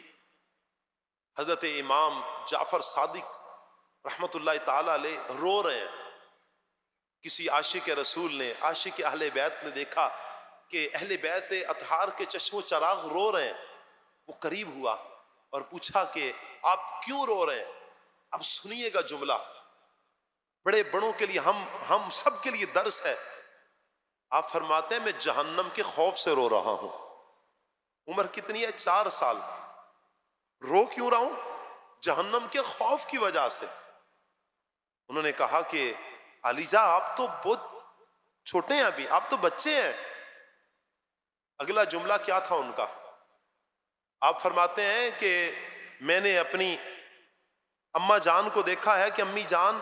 حضرت امام جعفر صادق رحمت اللہ تعالی علیہ رو رہے ہیں. کسی عاشق رسول نے، عاشق اہل بیت نے دیکھا کہ اہل بیت اطہار کے چشم و چراغ رو رہے ہیں. وہ قریب ہوا اور پوچھا کہ آپ کیوں رو رہے ہیں. اب سنیے گا جملہ، بڑے بڑوں کے لیے، ہم سب کے لیے درس ہے. آپ فرماتے ہیں میں جہنم کے خوف سے رو رہا ہوں. عمر کتنی ہے؟ 4 سال. رو کیوں رہا ہوں؟ جہنم کے خوف کی وجہ سے. انہوں نے کہا کہ علی جا آپ تو بہت چھوٹے ہیں ابھی، آپ تو بچے ہیں. اگلا جملہ کیا تھا ان کا؟ آپ فرماتے ہیں کہ میں نے اپنی اماں جان کو دیکھا ہے کہ امی جان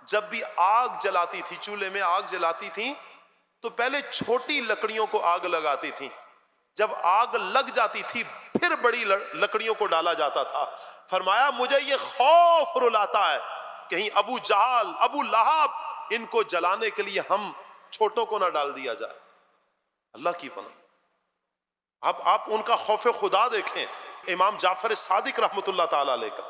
جب بھی آگ جلاتی تھی، چولہے میں آگ جلاتی تھی تو پہلے چھوٹی لکڑیوں کو آگ لگاتی تھی، جب آگ لگ جاتی تھی پھر بڑی لکڑیوں کو ڈالا جاتا تھا. فرمایا مجھے یہ خوف رلاتا ہے کہیں ابو جہل، ابو لہب ان کو جلانے کے لیے ہم چھوٹوں کو نہ ڈال دیا جائے. اللہ کی پناہ. آپ ان کا خوف خدا دیکھیں، امام جعفر صادق رحمت اللہ تعالی علیہ کا.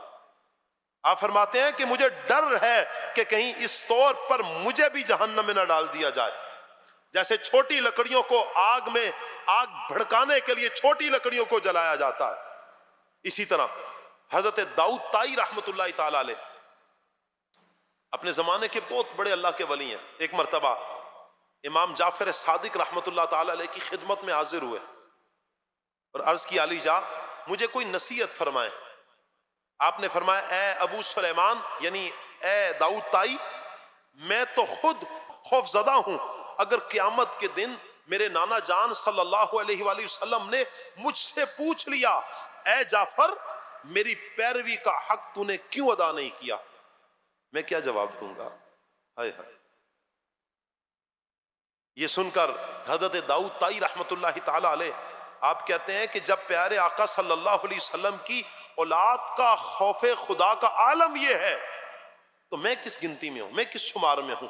آپ فرماتے ہیں کہ مجھے ڈر ہے کہ کہیں اس طور پر مجھے بھی جہنم میں نہ ڈال دیا جائے. جیسے چھوٹی لکڑیوں کو آگ بھڑکانے کے لیے چھوٹی لکڑیوں کو جلایا جاتا ہے، اسی طرح حضرت داؤد طائی رحمت اللہ تعالی علیہ اپنے زمانے کے بہت بڑے اللہ کے ولی ہیں. ایک مرتبہ امام جعفر صادق رحمت اللہ تعالی علیہ کی خدمت میں حاضر ہوئے اور عرض کی علی جا مجھے کوئی نصیحت فرمائیں. آپ نے فرمایا اے ابو سلیمان یعنی اے داؤد طائی، میں تو خود خوف زدہ ہوں اگر قیامت کے دن میرے نانا جان صلی اللہ علیہ وآلہ وسلم نے مجھ سے پوچھ لیا اے جعفر میری پیروی کا حق تو نے کیوں ادا نہیں کیا، میں کیا جواب دوں گا؟ ہائے ہائے. یہ سن کر حضرت داؤد طائی رحمت اللہ تعالی علیہ آپ کہتے ہیں کہ جب پیارے آقا صلی اللہ علیہ وسلم کی اولاد کا خوف خدا کا عالم یہ ہے تو میں کس گنتی میں ہوں، میں کس شمار میں ہوں،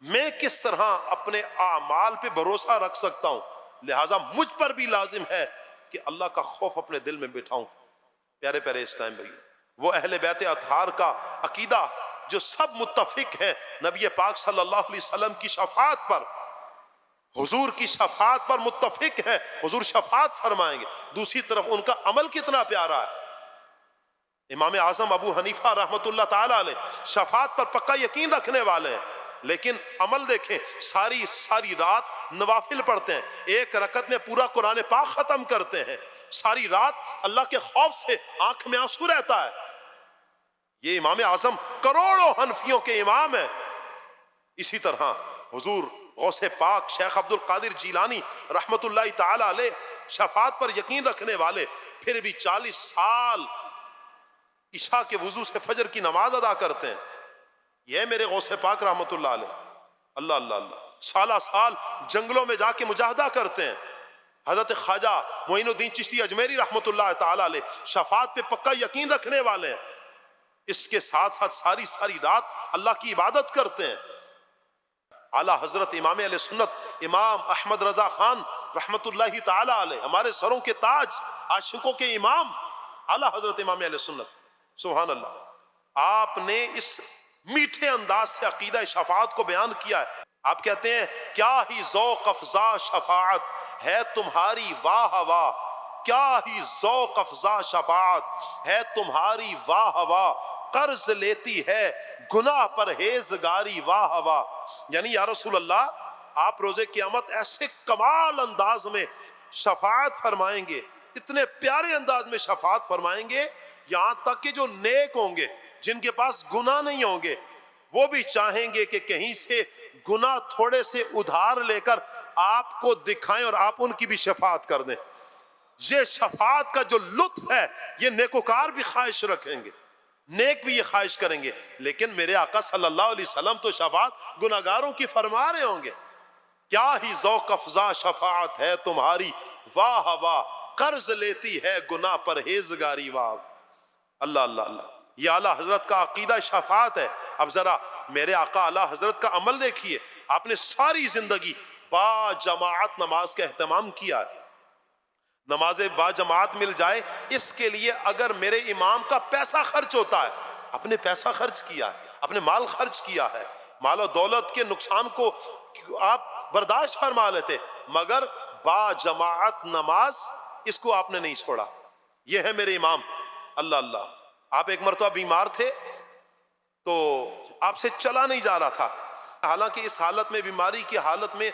میں کس طرح اپنے اعمال پہ بھروسہ رکھ سکتا ہوں. لہٰذا مجھ پر بھی لازم ہے کہ اللہ کا خوف اپنے دل میں بٹھاؤں. پیارے پیارے اسلام بھائی، وہ اہل بیت اطہار کا عقیدہ جو سب متفق ہیں نبی پاک صلی اللہ علیہ وسلم کی شفاعت پر، حضور کی شفاعت پر متفق ہیں، حضور شفاعت فرمائیں گے. دوسری طرف ان کا عمل کتنا پیارا ہے. امام اعظم ابو حنیفہ رحمت اللہ تعالی علیہ شفاعت پر پکا یقین رکھنے والے ہیں، لیکن عمل دیکھیں، ساری رات نوافل پڑھتے ہیں، ایک رکعت میں پورا قرآن پاک ختم کرتے ہیں، ساری رات اللہ کے خوف سے آنکھ میں آنسو رہتا ہے. یہ امام اعظم کروڑوں حنفیوں کے امام ہیں. اسی طرح حضور غوث پاک شیخ عبد القادر جیلانی رحمت اللہ تعالی علیہ شفاعت پر یقین رکھنے والے، پھر بھی 40 سال عشاء کے وضو سے فجر کی نماز ادا کرتے ہیں. یہ میرے غوث پاک رحمت اللہ علیہ. اللہ اللہ اللہ. سالہ سال جنگلوں میں جا کے مجاہدہ کرتے ہیں. حضرت خواجہ معین الدین چشتی اجمیری رحمت اللہ تعالی علیہ شفاعت پہ پکا یقین رکھنے والے ہیں. اس کے ساتھ ساتھ ساری رات اللہ کی عبادت کرتے ہیں. اعلیٰ حضرت امام علیہ سنت امام احمد رضا خان رحمت اللہ تعالی علیہ، ہمارے سروں کے تاج، عاشقوں کے امام، اعلیٰ حضرت امام علیہ سنت، سبحان اللہ. آپ نے اس میٹھے انداز سے عقیدہ شفاعت کو بیان کیا ہے. آپ کہتے ہیں کیا ہی ذوق افزا شفاعت ہے تمہاری واہ واہ، کیا ہی ذوق افزا شفاعت ہے تمہاری واہ واہ، قرض لیتی ہے گناہ پرہیزگاری واہ واہ. یعنی یا رسول اللہ آپ روز قیامت ایسے کمال انداز میں شفاعت فرمائیں گے، اتنے پیارے انداز میں شفاعت فرمائیں گے، یہاں تک کہ جو نیک ہوں گے جن کے پاس گناہ نہیں ہوں گے وہ بھی چاہیں گے کہ کہیں سے گناہ تھوڑے سے ادھار لے کر آپ کو دکھائیں اور آپ ان کی بھی شفاعت کر دیں. یہ شفاعت کا جو لطف ہے یہ نیکوکار بھی خواہش رکھیں گے، نیک بھی یہ خواہش کریں گے. لیکن میرے آقا صلی اللہ علیہ وسلم تو شفاعت گناہگاروں کی فرما رہے ہوں گے. کیا ہی ذوق افزا شفاعت ہے تمہاری واہ واہ، قرض لیتی ہے گناہ پرہیزگاری واہ. اللہ اللہ اللہ. یہ اعلیٰ حضرت کا عقیدہ شفاعت ہے. اب ذرا میرے آقا اعلیٰ حضرت کا عمل دیکھیے. آپ نے ساری زندگی با جماعت نماز کا اہتمام کیا ہے. نماز با جماعت مل جائے اس کے لیے اگر میرے امام کا پیسہ خرچ ہوتا ہے، اپنے پیسہ خرچ کیا ہے، اپنے مال خرچ کیا ہے، مال و دولت کے نقصان کو آپ برداشت فرما لیتے، مگر با جماعت نماز اس کو آپ نے نہیں چھوڑا. یہ ہے میرے امام. اللہ اللہ. آپ ایک مرتبہ بیمار تھے تو آپ سے چلا نہیں جا رہا تھا، حالانکہ اس حالت میں، بیماری کی حالت میں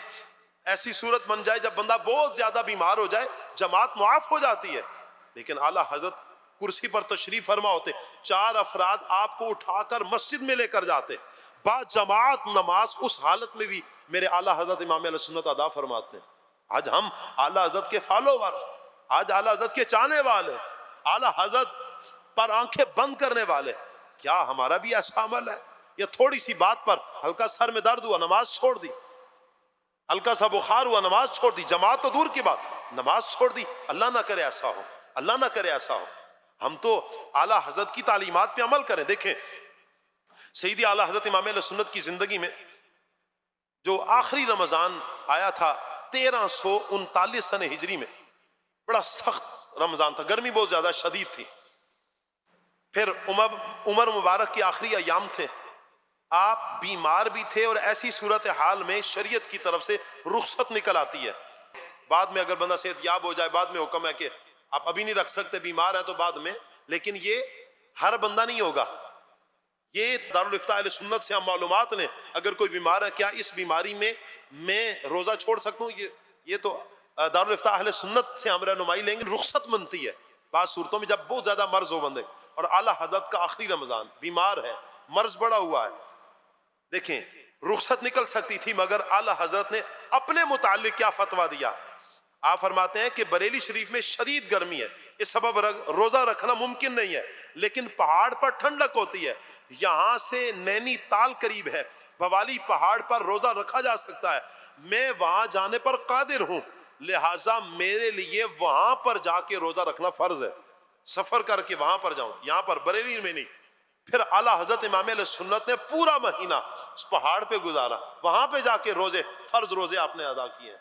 ایسی صورت بن جائے جب بندہ بہت زیادہ بیمار ہو جائے جماعت معاف ہو جاتی ہے. لیکن اعلیٰ حضرت کرسی پر تشریف فرما ہوتے, 4 افراد آپ کو اٹھا کر مسجد میں لے کر جاتے, با جماعت نماز اس حالت میں بھی میرے اعلیٰ حضرت امام اہل سنت ادا فرماتے ہیں. آج ہم اعلیٰ حضرت کے فالوور, آج اعلیٰ حضرت کے چاہنے والے, اعلیٰ حضرت پر آنکھیں بند کرنے والے, کیا ہمارا بھی ایسا عمل ہے؟ یا تھوڑی سی بات پر ہلکا سر میں درد ہوا نماز چھوڑ دی, ہلکا سا بخار ہوا نماز چھوڑ دی, جماعت تو دور کی بات نماز چھوڑ دی. اللہ نہ کرے ایسا ہو, اللہ نہ کرے ایسا ہو. ہم تو اعلیٰ حضرت کی تعلیمات پہ عمل کریں. دیکھیں سیدی اعلیٰ حضرت امام اہل سنت کی زندگی میں جو آخری رمضان آیا تھا 1339 سن ہجری میں, بڑا سخت رمضان تھا, گرمی بہت زیادہ شدید تھی. پھر عمر مبارک کے آخری ایام تھے, آپ بیمار بھی تھے, اور ایسی صورتحال میں شریعت کی طرف سے رخصت نکل آتی ہے. بعد میں اگر بندہ صحت یاب ہو جائے بعد میں حکم ہے کہ آپ ابھی نہیں رکھ سکتے, بیمار ہیں تو بعد میں, لیکن یہ ہر بندہ نہیں ہوگا. یہ دارالافتاء اہل سنت سے ہم معلومات لیں, اگر کوئی بیمار ہے کیا اس بیماری میں روزہ چھوڑ سکتا ہوں, یہ تو دارالافتاء اہل سنت سے ہم رہنمائی لیں گے. رخصت بنتی ہے بعض صورتوں میں جب بہت زیادہ مرض ہو بندے, اور اعلیٰ حضرت کا آخری رمضان, بیمار ہے, مرض بڑا ہوا ہے. دیکھیں رخصت نکل سکتی تھی, مگر اعلیٰ حضرت نے اپنے متعلق کیا فتویٰ دیا. آپ فرماتے ہیں کہ بریلی شریف میں شدید گرمی ہے, اس سبب روزہ رکھنا ممکن نہیں ہے, لیکن پہاڑ پر ٹھنڈک ہوتی ہے. یہاں سے نینی تال قریب ہے, بوالی پہاڑ پر روزہ رکھا جا سکتا ہے. میں وہاں جانے پر قادر ہوں, لہٰذا میرے لیے وہاں پر جا کے روزہ رکھنا فرض ہے. سفر کر کے وہاں پر جاؤں, یہاں پر بریلی میں نہیں. پھر اعلیٰ حضرت امام اہل سنت نے پورا مہینہ اس پہاڑ پہ گزارا, وہاں پہ جا کے روزے, فرض روزے آپ نے ادا کیے ہیں.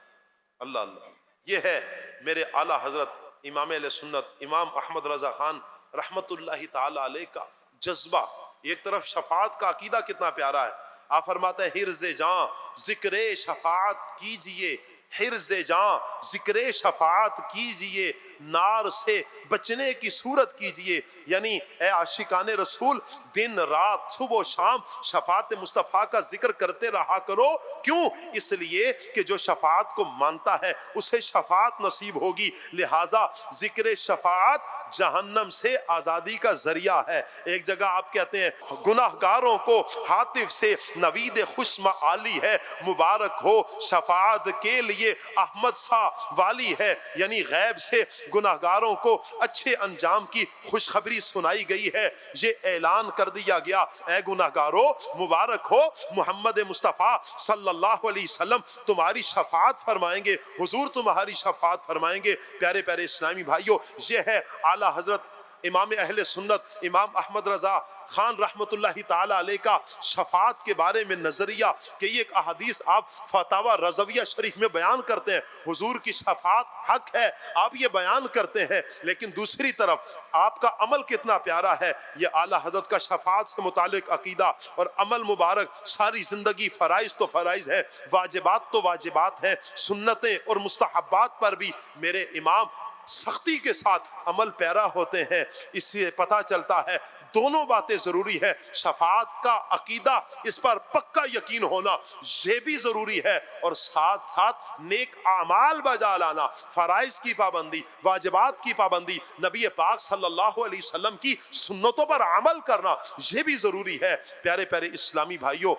اللہ اللہ, یہ ہے میرے اعلیٰ حضرت امام اہل سنت امام احمد رضا خان رحمت اللہ تعالی علیہ کا جذبہ. ایک طرف شفاعت کا عقیدہ کتنا پیارا ہے. آپ فرماتے ہیں حرز جاں ذکر شفاعت کیجئے, حرز جاں ذکر شفاعت کیجئے, نار سے بچنے کی صورت کیجئے. یعنی اے عاشقان رسول دن رات صبح و شام شفاعت مصطفیٰ کا ذکر کرتے رہا کرو. کیوں؟ اس لیے کہ جو شفاعت کو مانتا ہے اسے شفاعت نصیب ہوگی. لہٰذا ذکر شفاعت جہنم سے آزادی کا ذریعہ ہے. ایک جگہ آپ کہتے ہیں گناہگاروں کو ہاتف سے نوید خوش معالی ہے, مبارک ہو شفاعت کے لیے احمد سا والی ہے. یعنی غیب سے گناہگاروں کو اچھے انجام کی خوشخبری سنائی گئی ہے. یہ اعلان کر دیا گیا اے گناہگاروں مبارک ہو محمد مصطفیٰ صلی اللہ علیہ وسلم تمہاری شفاعت فرمائیں گے, حضور تمہاری شفاعت فرمائیں گے. پیارے پیارے اسلامی بھائیوں, یہ ہے اعلیٰ حضرت امام اہل سنت امام احمد رضا خان رحمت اللہ تعالی علیہ کا شفاعت کے بارے میں نظریہ, کہ یہ ایک احادیث آپ فتاوی رضویہ شریف میں بیان کرتے ہیں, حضور کی شفاعت حق ہے, آپ یہ بیان کرتے ہیں. لیکن دوسری طرف آپ کا عمل کتنا پیارا ہے. یہ اعلیٰ حضرت کا شفاعت سے متعلق عقیدہ اور عمل مبارک, ساری زندگی فرائض تو فرائض ہے, واجبات تو واجبات ہیں, سنتیں اور مستحبات پر بھی میرے امام سختی کے ساتھ عمل پیرا ہوتے ہیں. اس سے پتہ چلتا ہے دونوں باتیں ضروری ہے. شفاعت کا عقیدہ, اس پر پکا یقین ہونا یہ بھی ضروری ہے, اور ساتھ ساتھ نیک اعمال بجا لانا, فرائض کی پابندی, واجبات کی پابندی, نبی پاک صلی اللہ علیہ وسلم کی سنتوں پر عمل کرنا یہ بھی ضروری ہے. پیارے پیارے اسلامی بھائیوں,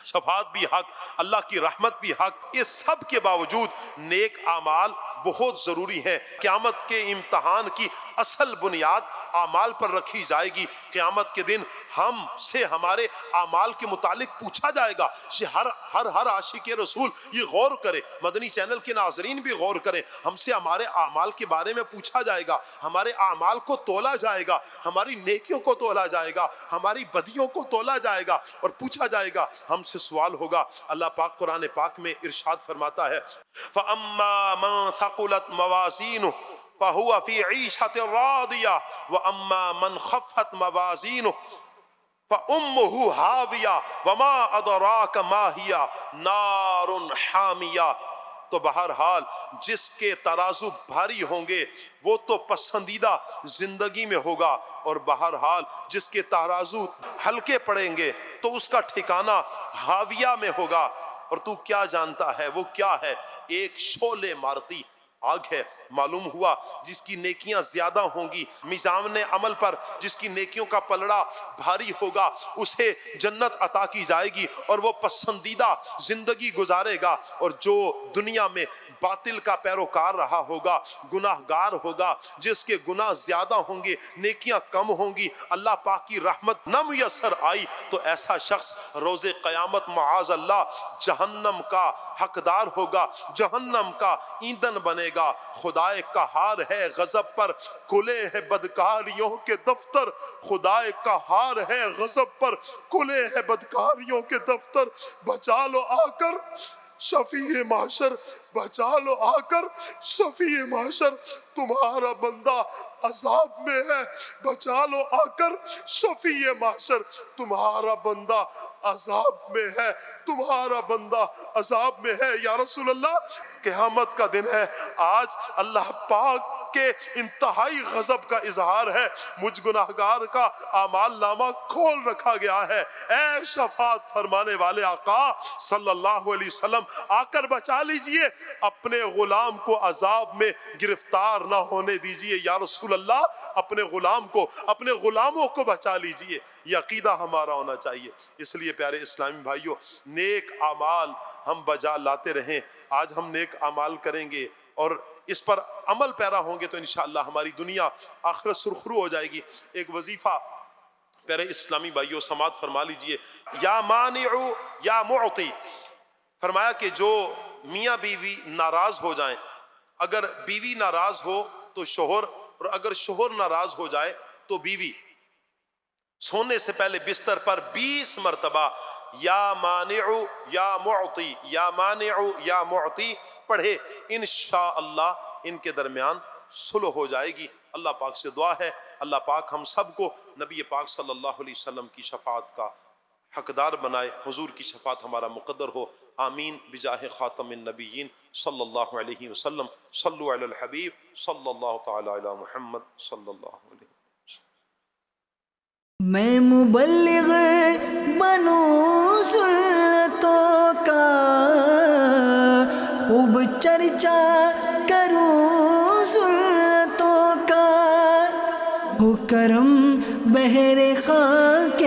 شفاعت بھی حق, اللہ کی رحمت بھی حق, یہ سب کے باوجود نیک اعمال بہت ضروری ہیں. قیامت کے امتحان کی اصل بنیاد اعمال پر رکھی جائے گی. قیامت کے دن ہم سے ہمارے اعمال کے متعلق پوچھا جائے گا. یہ ہر عاشق رسول یہ غور کرے, مدنی چینل کے ناظرین بھی غور کریں. ہم سے ہمارے اعمال کے بارے میں پوچھا جائے گا, ہمارے اعمال کو تولا جائے گا, ہماری نیکیوں کو تولا جائے گا, ہماری بدیوں کو تولا جائے گا, اور پوچھا جائے گا, ہم سے سوال ہوگا. اللہ پاک قرآن پاک میں ارشاد فرماتا ہے فَأَمَّا مَنْ ثَقُلَتْ مَوَازِينُهُ فَهُوَ فِي عِيشَةٍ رَاضِيَةٍ وَأَمَّا مَنْ خَفَّتْ مَوَازِينُهُ فَأُمُّهُ هَاوِيَةٌ وَمَا أَدْرَاكَ مَا هِيَ نَارٌ حَامِيَةٌ. تو بہرحال جس کے ترازو بھاری ہوں گے وہ تو پسندیدہ زندگی میں ہوگا, اور بہرحال جس کے ترازو ہلکے پڑیں گے تو اس کا ٹھکانہ ہاویہ میں ہوگا. اور تو کیا جانتا ہے وہ کیا ہے؟ ایک شعلے مارتی آگ ہے۔ معلوم ہوا جس کی نیکیاں زیادہ ہوں گی میزان عمل پر، جس کی نیکیوں کا پلڑا بھاری ہوگا، اسے جنت عطا کی جائے گی اور وہ پسندیدہ زندگی گزارے گا، اور جو دنیا میں باطل کا پیروکار رہا ہوگا، گناہ گار ہوگا، جس کے گناہ زیادہ ہوں گے، نیکیاں کم ہوں گی، اللہ پاک کی رحمت نہ میسر آئی، تو ایسا شخص روز قیامت معاذ اللہ جہنم کا حقدار ہوگا، جہنم کا ایندھن بنے گا۔ خدائے قہار ہے غضب پر کھلے ہیں بدکاریوں کے دفتر، خدائے قہار ہے غضب پر کھلے ہیں بدکاریوں کے دفتر، بچا لو آ کر شفیع محشر، بچا لو آ کر شفیع محشر، تمہارا بندہ عذاب میں ہے، بچا لو آ کر شفیع محشر، تمہارا بندہ عذاب میں ہے، تمہارا بندہ عذاب میں ہے۔ یا رسول اللہ، قیامت کا دن ہے، آج اللہ پاک کے انتہائی غضب کا اظہار ہے، مجھ گناہگار کا اعمال نامہ کھول رکھا گیا ہے۔ اے شفاعت فرمانے والے آقا صلی اللہ علیہ وسلم، آ کر بچا لیجئے، اپنے غلام کو عذاب میں گرفتار نہ ہونے دیجئے۔ یا رسول اللہ، اپنے غلام کو، اپنے غلاموں کو بچا لیجئے، یہ عقیدہ ہمارا ہونا چاہیے۔ اس لیے پیارے اسلامی بھائیوں، نیک اعمال ہم بجا لاتے رہیں۔ آج ہم نیک اعمال کریں گے اور اس پر عمل پیرا ہوں گے تو انشاءاللہ ہماری دنیا آخرت سرخرو ہو جائے گی۔ ایک وظیفہ پیارے اسلامی بھائیوں سماعت فرما لیجئے، یا مانع یا معطی، فرمایا کہ جو میاں بیوی ناراض ہو جائیں، اگر بیوی ناراض ہو تو شوہر، اور اگر شوہر ناراض ہو جائے تو بیوی، سونے سے پہلے بستر پر 20 مرتبہ یا مانع یا معطی، یا مانع یا معطی پڑھے، انشاءاللہ ان کے درمیان صلح ہو جائے گی۔ اللہ پاک سے دعا ہے اللہ پاک ہم سب کو نبی پاک صلی اللہ علیہ وسلم کی شفاعت کا حقدار بنائے، حضور کی شفاعت ہمارا مقدر ہو، آمین بجاہ خاتم النبیین صلی اللہ علیہ وسلم۔ صلو علی الحبیب صلی اللہ تعالی علی محمد صلی اللہ علیہ وسلم۔ میں مبلغ بنوں سنتوں کا، خوب چرچا کروں سنتوں کا، ہو کرم بہر خاک